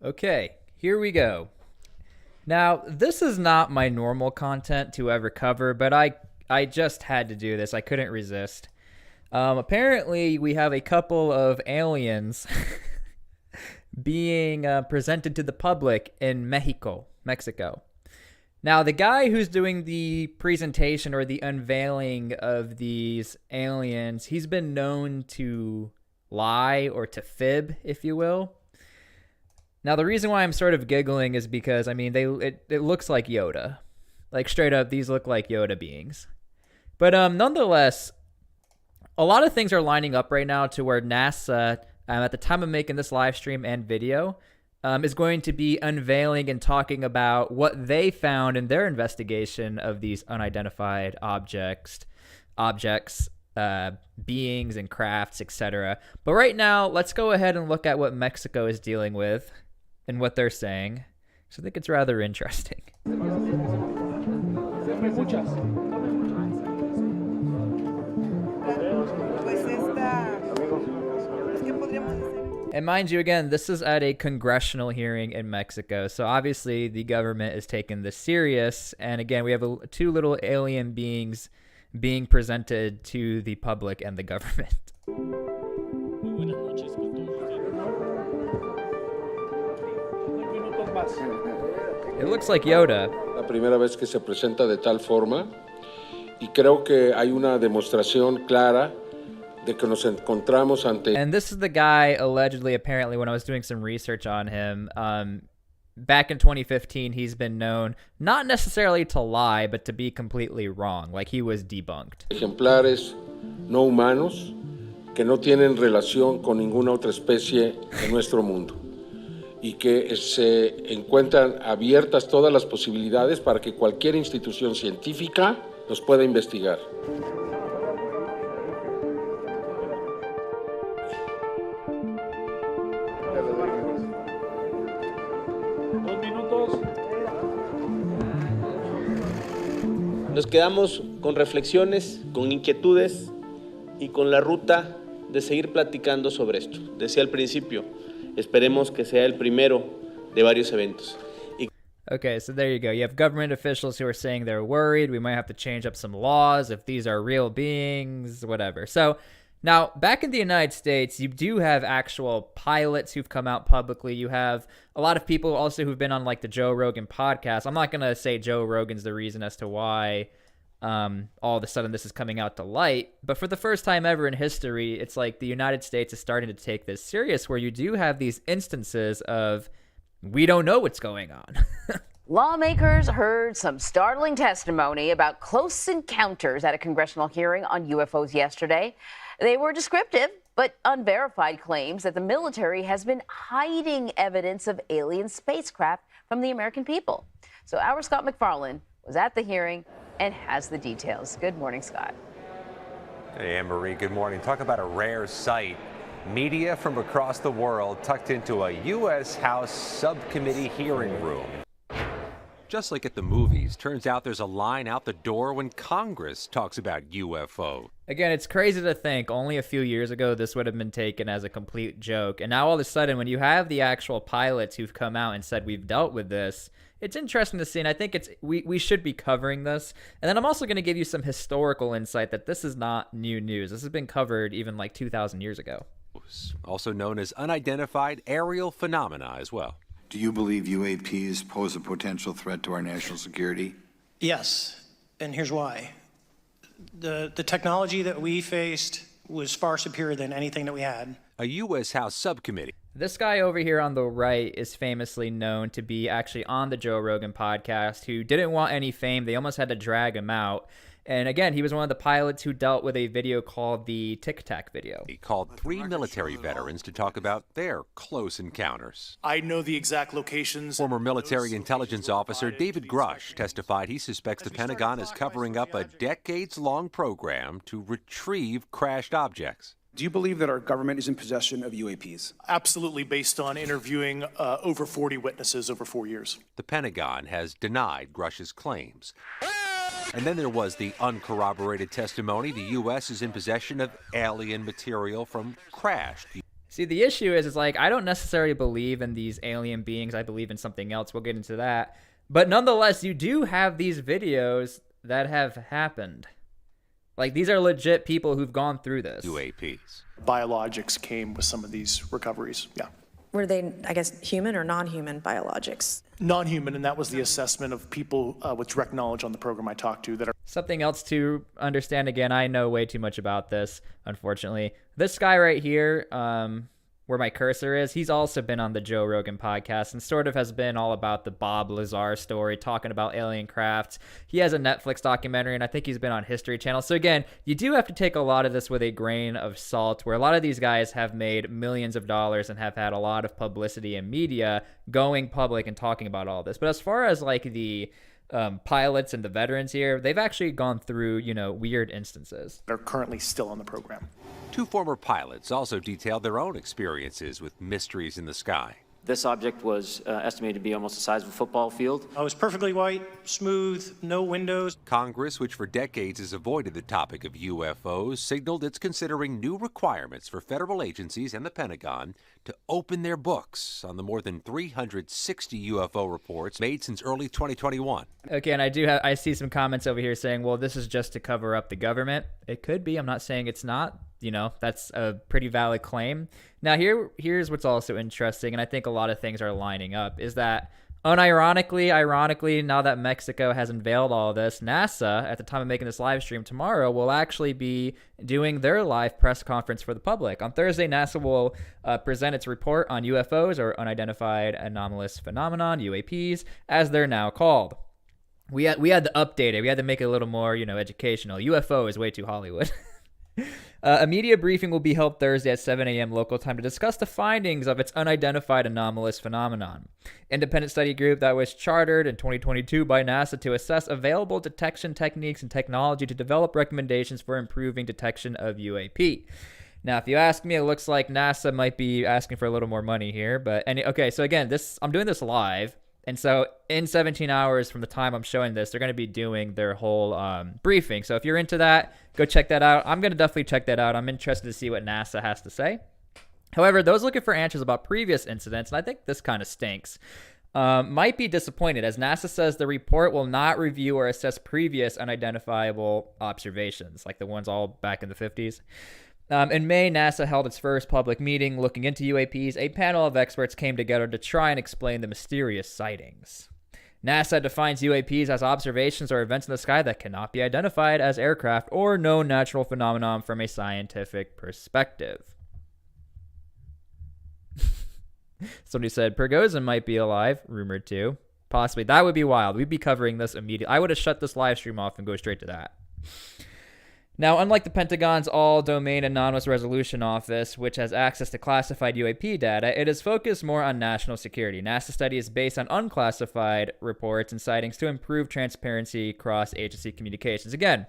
Okay, here we go. Now, this is not my normal content to ever cover, but I just had to do this. I couldn't resist. Apparently, we have a couple of aliens being presented to the public in Mexico. Now, the guy who's doing the presentation or the unveiling of these aliens, he's been known to lie or to fib, if you will. Now, the reason why I'm sort of giggling is because, I mean, it looks like Yoda. Like, straight up, these look like Yoda beings. But nonetheless, a lot of things are lining up right now to where NASA, at the time of making this live stream and video, is going to be unveiling and talking about what they found in their investigation of these unidentified objects, beings and crafts, etc. But right now, let's go ahead and look at what Mexico is dealing with and what they're saying. So I think it's rather interesting. And mind you, again, this is at a congressional hearing in Mexico. So obviously the government is taking this serious. And again, we have two little alien beings being presented to the public and the government. It looks like Yoda. La primera vez que se presenta de tal forma y creo que hay una demostración clara de que nos encontramos ante. And this is the guy allegedly, apparently, when I was doing some research on him, back in 2015, he's been known not necessarily to lie, but to be completely wrong. Like he was debunked. Ejemplares no humanos que no tienen relación con ninguna otra especie en nuestro mundo y que se encuentran abiertas todas las posibilidades para que cualquier institución científica los pueda investigar. Nos quedamos con reflexiones, con inquietudes y con la ruta de seguir platicando sobre esto. Decía al principio, esperemos que sea el primero de varios eventos. Okay, so there you go. You have government officials who are saying they're worried. We might have to change up some laws if these are real beings, whatever. So now, back in the United States, you do have actual pilots who've come out publicly. You have a lot of people also who've been on like the Joe Rogan podcast. I'm not going to say Joe Rogan's the reason as to why all of a sudden this is coming out to light. But for the first time ever in history, it's like the United States is starting to take this serious, where you do have these instances of we don't know what's going on. Lawmakers heard some startling testimony about close encounters at a congressional hearing on UFOs yesterday. They were descriptive, but unverified claims that the military has been hiding evidence of alien spacecraft from the American people. So our Scott McFarland was at the hearing and has the details. Good morning, Scott. Hey, Anne-Marie, good morning. Talk about a rare sight. Media from across the world tucked into a U.S. House subcommittee hearing room. Just like at the movies, turns out there's a line out the door when Congress talks about UFO. Again, it's crazy to think only a few years ago this would have been taken as a complete joke. And now all of a sudden, when you have the actual pilots who've come out and said we've dealt with this, it's interesting to see. And I think we should be covering this. And then I'm also going to give you some historical insight that this is not new news. This has been covered even like 2,000 years ago. Also known as unidentified aerial phenomena as well. Do you believe UAPs pose a potential threat to our national security? Yes, and here's why. The technology that we faced was far superior than anything that we had. A U.S. House subcommittee. This guy over here on the right is famously known to be actually on the Joe Rogan podcast, who didn't want any fame. They almost had to drag him out. And again, he was one of the pilots who dealt with a video called the Tic Tac video. He called 3 military veterans to talk about their close encounters. I know the exact locations. Former military intelligence officer David Grush testified he suspects the Pentagon is covering up a decades-long program to retrieve crashed objects. Do you believe that our government is in possession of UAPs? Absolutely, based on interviewing over 40 witnesses over 4 years. The Pentagon has denied Grush's claims. And then there was the uncorroborated testimony the U.S. is in possession of alien material from crashed. See, the issue is like, I don't necessarily believe in these alien beings. I believe in something else. We'll get into that. But nonetheless, you do have these videos that have happened. Like, these are legit people who've gone through this. UAPs. Biologics came with some of these recoveries, yeah. Were they, I guess, human or non-human biologics? Non-human, and that was the assessment of people with direct knowledge on the program I talked to that are... Something else to understand, again, I know way too much about this, unfortunately. This guy right here, where my cursor is, he's also been on the Joe Rogan podcast and sort of has been all about the Bob Lazar story, talking about alien crafts. He has a Netflix documentary, and I think he's been on History Channel. So again, you do have to take a lot of this with a grain of salt, where a lot of these guys have made millions of dollars and have had a lot of publicity and media going public and talking about all this. But as far as like the pilots and the veterans here, they've actually gone through, you know, weird instances. They're currently still on the program. 2 former pilots also detailed their own experiences with mysteries in the sky. This object was estimated to be almost the size of a football field. It was perfectly white, smooth, no windows. Congress, which for decades has avoided the topic of UFOs, signaled it's considering new requirements for federal agencies and the Pentagon to open their books on the more than 360 UFO reports made since early 2021. Okay, and I see some comments over here saying, well, this is just to cover up the government. It could be. I'm not saying it's not. You know, that's a pretty valid claim. Now, here's what's also interesting, and I think a lot of things are lining up, is that ironically, now that Mexico has unveiled all of this, NASA, at the time of making this live stream tomorrow, will actually be doing their live press conference for the public. On Thursday, NASA will present its report on UFOs, or unidentified anomalous phenomenon, UAPs, as they're now called. We had to update it. We had to make it a little more, you know, educational. UFO is way too Hollywood. A media briefing will be held Thursday at 7 a.m. local time to discuss the findings of its unidentified anomalous phenomenon. Independent study group that was chartered in 2022 by NASA to assess available detection techniques and technology to develop recommendations for improving detection of UAP. Now, if you ask me, it looks like NASA might be asking for a little more money here. Okay, so again, I'm doing this live. And so in 17 hours from the time I'm showing this, they're going to be doing their whole briefing. So if you're into that, go check that out. I'm going to definitely check that out. I'm interested to see what NASA has to say. However, those looking for answers about previous incidents, and I think this kind of stinks, might be disappointed, as NASA says the report will not review or assess previous unidentifiable observations, like the ones all back in the 50s. In May, NASA held its first public meeting looking into UAPs. A panel of experts came together to try and explain the mysterious sightings. NASA defines UAPs as observations or events in the sky that cannot be identified as aircraft or known natural phenomenon from a scientific perspective. Somebody said Prigozhin might be alive, rumored to. Possibly. That would be wild. We'd be covering this immediately. I would have shut this live stream off and go straight to that. Now, unlike the Pentagon's All-Domain Anonymous Resolution Office, which has access to classified UAP data, it is focused more on national security. NASA's study is based on unclassified reports and sightings to improve transparency across agency communications. Again,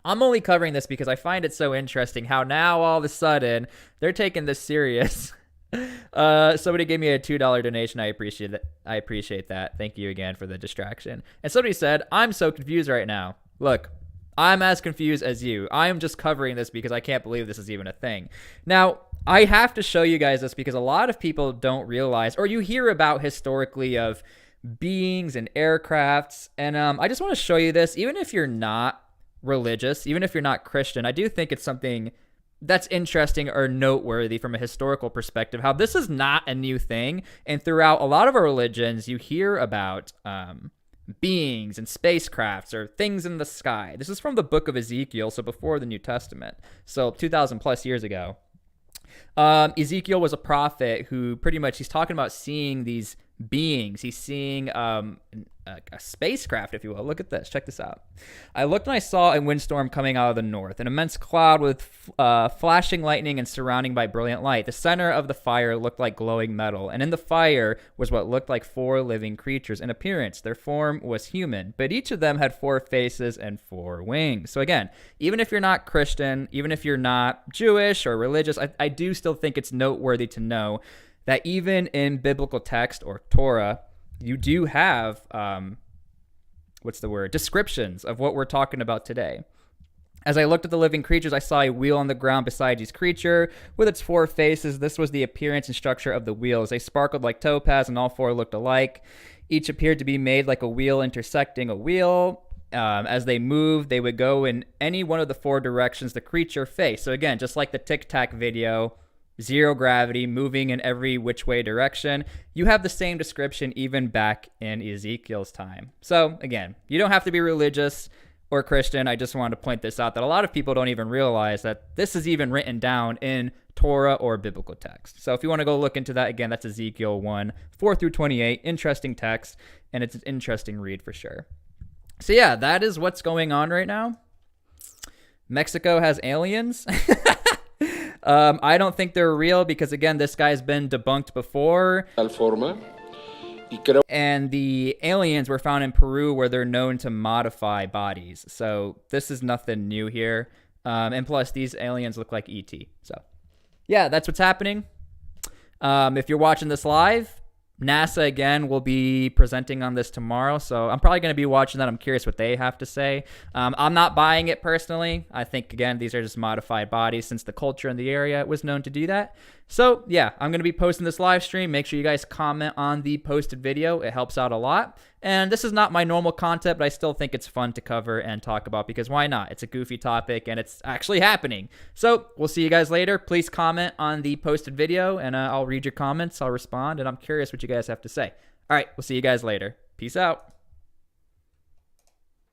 I'm only covering this because I find it so interesting how now all of a sudden they're taking this serious. Somebody gave me a $2 donation. I appreciate that. Thank you again for the distraction. And somebody said, I'm so confused right now. Look, I'm as confused as you. I am just covering this because I can't believe this is even a thing. Now, I have to show you guys this because a lot of people don't realize, or you hear about historically of beings and aircrafts, and I just want to show you this. Even if you're not religious, even if you're not Christian, I do think it's something that's interesting or noteworthy from a historical perspective, how this is not a new thing, and throughout a lot of our religions, you hear about beings and spacecrafts or things in the sky. This is from the book of Ezekiel, so before the New Testament, so 2,000 plus years ago. Ezekiel was a prophet who pretty much, he's talking about seeing these beings. He's seeing a spacecraft, if you will. Look at this. Check this out. I looked and I saw a windstorm coming out of the north, an immense cloud with flashing lightning and surrounding by brilliant light. The center of the fire looked like glowing metal, and in the fire was what looked like 4 living creatures. In appearance, their form was human, but each of them had 4 faces and 4 wings. So again, even if you're not Christian, even if you're not Jewish or religious, I do still think it's noteworthy to know that even in biblical text or Torah, you do have, descriptions of what we're talking about today. As I looked at the living creatures, I saw a wheel on the ground beside each creature with its 4 faces. This was the appearance and structure of the wheels. They sparkled like topaz, and all 4 looked alike. Each appeared to be made like a wheel intersecting a wheel. As they moved, they would go in any one of the 4 directions the creature faced. So again, just like the Tic Tac video, zero gravity, moving in every which way direction. You have the same description even back in Ezekiel's time. So again, you don't have to be religious or Christian. I just wanted to point this out, that a lot of people don't even realize that this is even written down in Torah or biblical text. So if you want to go look into that, again, that's Ezekiel 1, 4 through 28. Interesting text, and it's an interesting read for sure. So yeah, that is what's going on right now. Mexico has aliens. I don't think they're real because, again, this guy's been debunked before. And the aliens were found in Peru, where they're known to modify bodies. So this is nothing new here. And plus, these aliens look like E.T. So yeah, that's what's happening. If you're watching this live, NASA, again, will be presenting on this tomorrow, so I'm probably going to be watching that. I'm curious what they have to say. I'm not buying it personally. I think, again, these are just modified bodies since the culture in the area was known to do that. So, yeah, I'm going to be posting this live stream. Make sure you guys comment on the posted video. It helps out a lot. And this is not my normal content, but I still think it's fun to cover and talk about because why not? It's a goofy topic, and it's actually happening. So, we'll see you guys later. Please comment on the posted video, and I'll read your comments. I'll respond, and I'm curious what you guys have to say. All right, we'll see you guys later. Peace out.